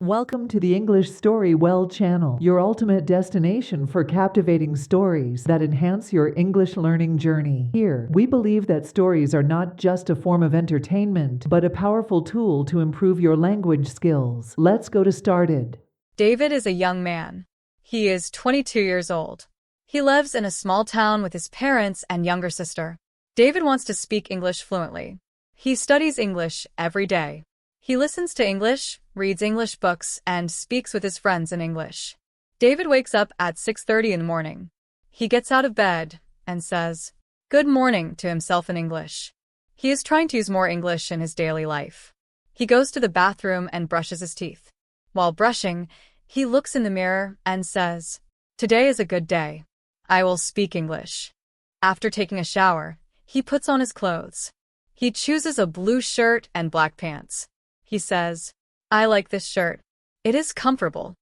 Welcome to the Englishstorywell channel, your ultimate destination for captivating stories that enhance your English learning journey. Here, we believe that stories are not just a form of entertainment, but a powerful tool to improve your language skills. Let's go to started. David is a young man. He is 22 years old. He lives in a small town with his parents and younger sister. David wants to speak English fluently. He studies English every day. He listens to English, reads English books, and speaks with his friends in English. David wakes up at 6:30 in the morning. He gets out of bed and says, "Good morning" to himself in English. He is trying to use more English in his daily life. He goes to the bathroom and brushes his teeth. While brushing, he looks in the mirror and says, "Today is a good day. I will speak English." After taking a shower, he puts on his clothes. He chooses a blue shirt and black pants. He says, "I like this shirt. It is comfortable."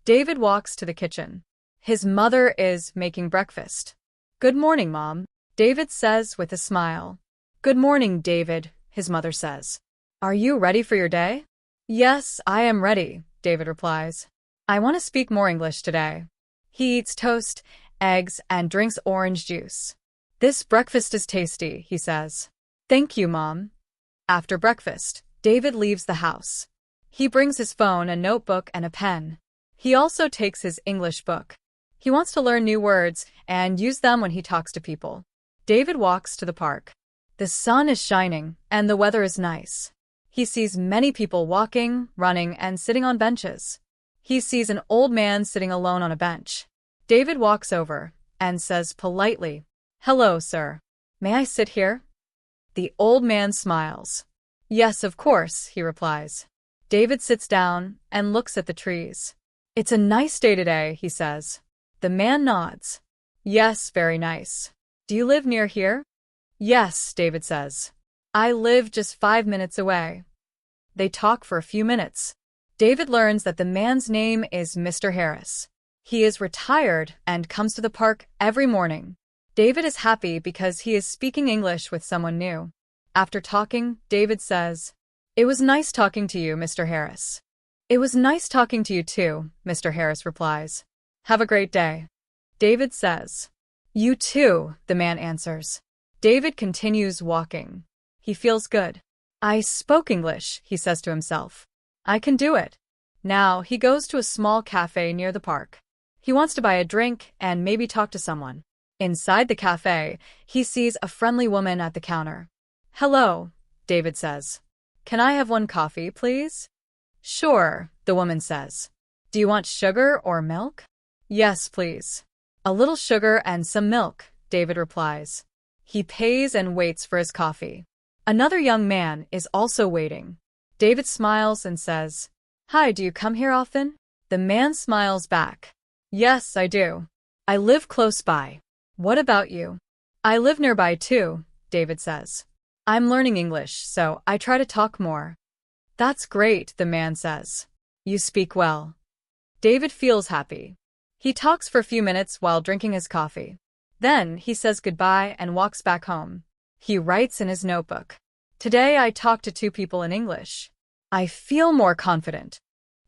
David walks to the kitchen. His mother is making breakfast. "Good morning, Mom," David says with a smile. "Good morning, David," his mother says. "Are you ready for your day?" "Yes, I am ready," David replies. "I want to speak more English today." He eats toast, eggs, and drinks orange juice. "This breakfast is tasty," he says. "Thank you, Mom." After breakfast, David leaves the house. He brings his phone, a notebook, and a pen. He also takes his English book. He wants to learn new words and use them when he talks to people. David walks to the park. The sun is shining, and the weather is nice. He sees many people walking, running, and sitting on benches. He sees an old man sitting alone on a bench. David walks over and says politely, "Hello, sir. May I sit here?" The old man smiles. "Yes, of course," he replies. David sits down and looks at the trees. "It's a nice day today," he says. The man nods. "Yes, very nice. Do you live near here?" "Yes," David says. "I live just 5 minutes away." They talk for a few minutes. David learns that the man's name is Mr. Harris. He is retired and comes to the park every morning. David is happy because he is speaking English with someone new. After talking, David says, "It was nice talking to you, Mr. Harris." "It was nice talking to you too," Mr. Harris replies. "Have a great day." David says, "You too," the man answers. David continues walking. He feels good. "I spoke English," he says to himself. "I can do it." Now he goes to a small cafe near the park. He wants to buy a drink and maybe talk to someone. Inside the cafe, he sees a friendly woman at the counter. "Hello," David says. "Can I have one coffee, please?" "Sure," the woman says. "Do you want sugar or milk?" "Yes, please." "A little sugar and some milk," David replies. He pays and waits for his coffee. Another young man is also waiting. David smiles and says, "Hi, do you come here often?" The man smiles back. "Yes, I do. I live close by. What about you?" "I live nearby too," David says. "I'm learning English, so I try to talk more." "That's great," the man says. "You speak well." David feels happy. He talks for a few minutes while drinking his coffee. Then he says goodbye and walks back home. He writes in his notebook, "Today I talked to 2 people in English. I feel more confident."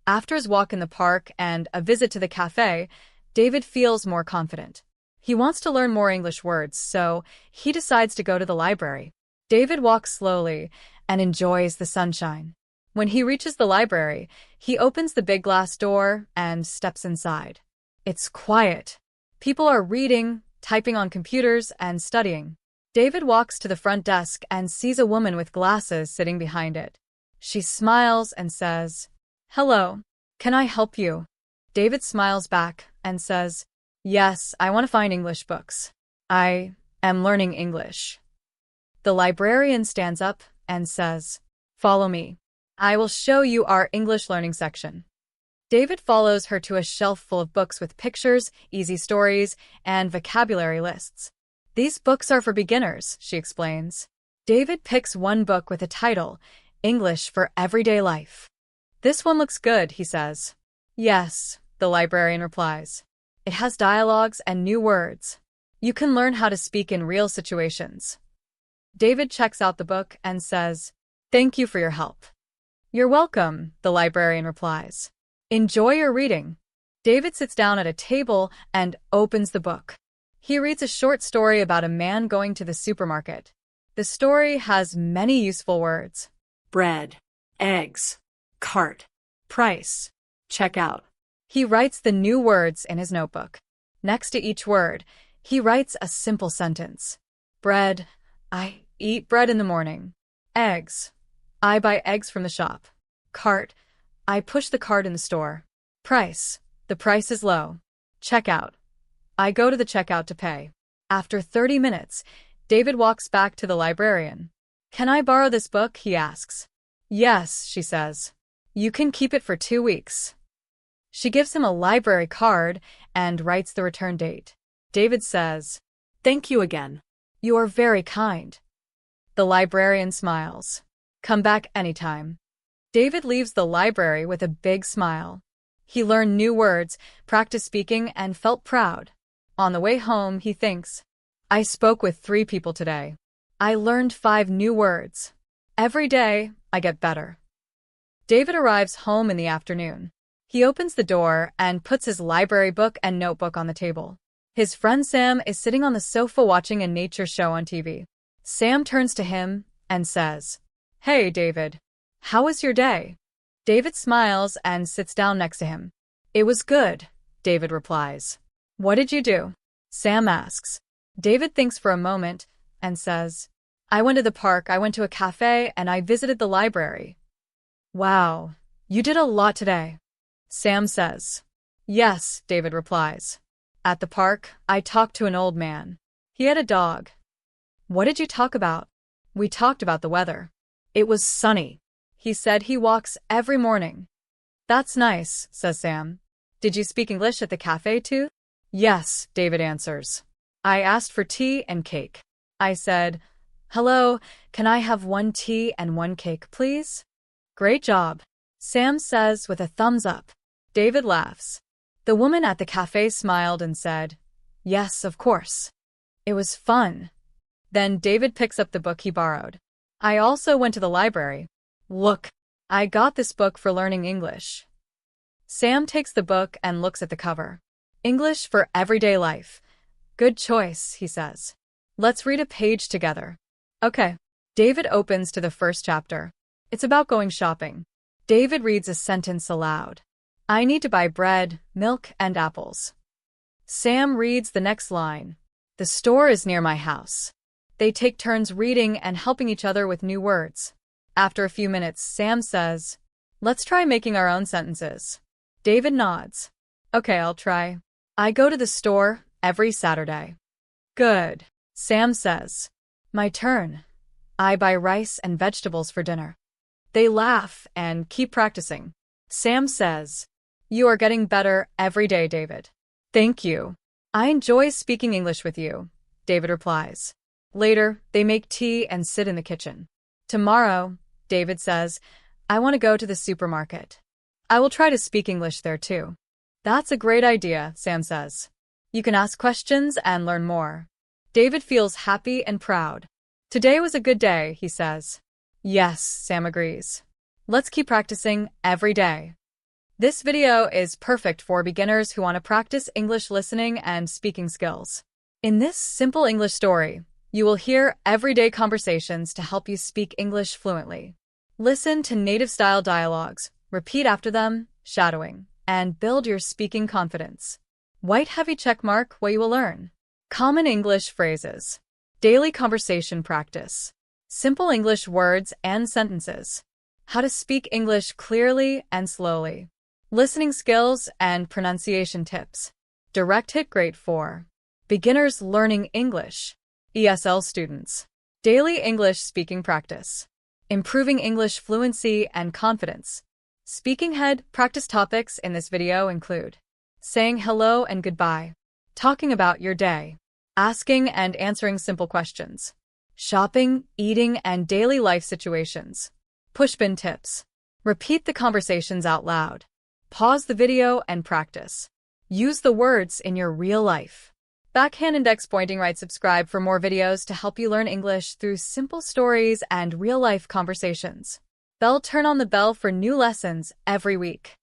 After his walk in the park and a visit to the cafe, David feels more confident. He wants to learn more English words, so he decides to go to the library. David walks slowly and enjoys the sunshine. When he reaches the library, he opens the big glass door and steps inside. It's quiet. People are reading, typing on computers, and studying. David walks to the front desk and sees a woman with glasses sitting behind it. She smiles and says, "Hello, can I help you?" David smiles back and says, "Yes, I want to find English books. I am learning English." The librarian stands up and says, "Follow me. I will show you our English learning section." David follows her to a shelf full of books with pictures, easy stories, and vocabulary lists. "These books are for beginners," she explains. David picks one book with a title, English for Everyday Life. "This one looks good," he says. "Yes," the librarian replies. "It has dialogues and new words. You can learn how to speak in real situations." David checks out the book and says, "Thank you for your help." You're welcome, the librarian replies. Enjoy your reading. David sits down at a table and opens the book. He reads a short story about a man going to the supermarket. The story has many useful words. Bread, eggs, cart, price, checkout. He writes the new words in his notebook. Next to each word, he writes a simple sentence. Bread, I eat bread in the morning. Eggs, I buy eggs from the shop. Cart, I push the cart in the store. Price, the price is low. Checkout, I go to the checkout to pay. After 30 minutes, David walks back to the librarian. Can I borrow this book? He asks. Yes, she says. You can keep it for 2 weeks. She gives him a library card and writes the return date. David says, Thank you again. You are very kind. The librarian smiles. Come back anytime. David leaves the library with a big smile. He learned new words, practiced speaking, and felt proud. On the way home, he thinks, I spoke with 3 people today. I learned 5 new words. Every day, I get better. David arrives home in the afternoon. He opens the door and puts his library book and notebook on the table. His friend Sam is sitting on the sofa watching a nature show on TV. Sam turns to him and says, Hey, David. How was your day? David smiles and sits down next to him. It was good, David replies. What did you do? Sam asks. David thinks for a moment and says, I went to the park, I went to a cafe, and I visited the library. Wow, you did a lot today. Sam says. Yes, David replies. At the park, I talked to an old man. He had a dog. What did you talk about? We talked about the weather. It was sunny. He said he walks every morning. That's nice, says Sam. Did you speak English at the cafe too? Yes, David answers. I asked for tea and cake. I said, Hello, can I have 1 tea and 1 cake, please? Great job, Sam says with a thumbs up. David laughs. The woman at the cafe smiled and said, Yes, of course. It was fun. Then David picks up the book he borrowed. I also went to the library. Look, I got this book for learning English. Sam takes the book and looks at the cover. English for everyday life. Good choice, he says. Let's read a page together. Okay. David opens to the first chapter. It's about going shopping. David reads a sentence aloud. I need to buy bread, milk, and apples. Sam reads the next line. The store is near my house. They take turns reading and helping each other with new words. After a few minutes, Sam says, Let's try making our own sentences. David nods. Okay, I'll try. I go to the store every Saturday. Good, Sam says. My turn. I buy rice and vegetables for dinner. They laugh and keep practicing. Sam says, You are getting better every day, David. Thank you. I enjoy speaking English with you, David replies. Later, they make tea and sit in the kitchen. Tomorrow, David says, I want to go to the supermarket. I will try to speak English there too. That's a great idea, Sam says. You can ask questions and learn more. David feels happy and proud. Today was a good day, he says. Yes, Sam agrees. Let's keep practicing every day. This video is perfect for beginners who want to practice English listening and speaking skills. In this simple English story, you will hear everyday conversations to help you speak English fluently. Listen to native-style dialogues, repeat after them, shadowing, and build your speaking confidence. White heavy check mark what you will learn. Common English phrases. Daily conversation practice. Simple English words and sentences. How to speak English clearly and slowly. Listening skills and pronunciation tips. Direct hit grade 4. Beginners learning English. ESL students. Daily English speaking practice. Improving English fluency and confidence. Speaking head practice topics in this video include saying hello and goodbye, talking about your day, asking and answering simple questions, shopping, eating, and daily life situations. Pushpin tips. Repeat the conversations out loud. Pause the video and practice. Use the words in your real life. Backhand index pointing right. Subscribe for more videos to help you learn English through simple stories and real-life conversations. Turn on the bell for new lessons every week.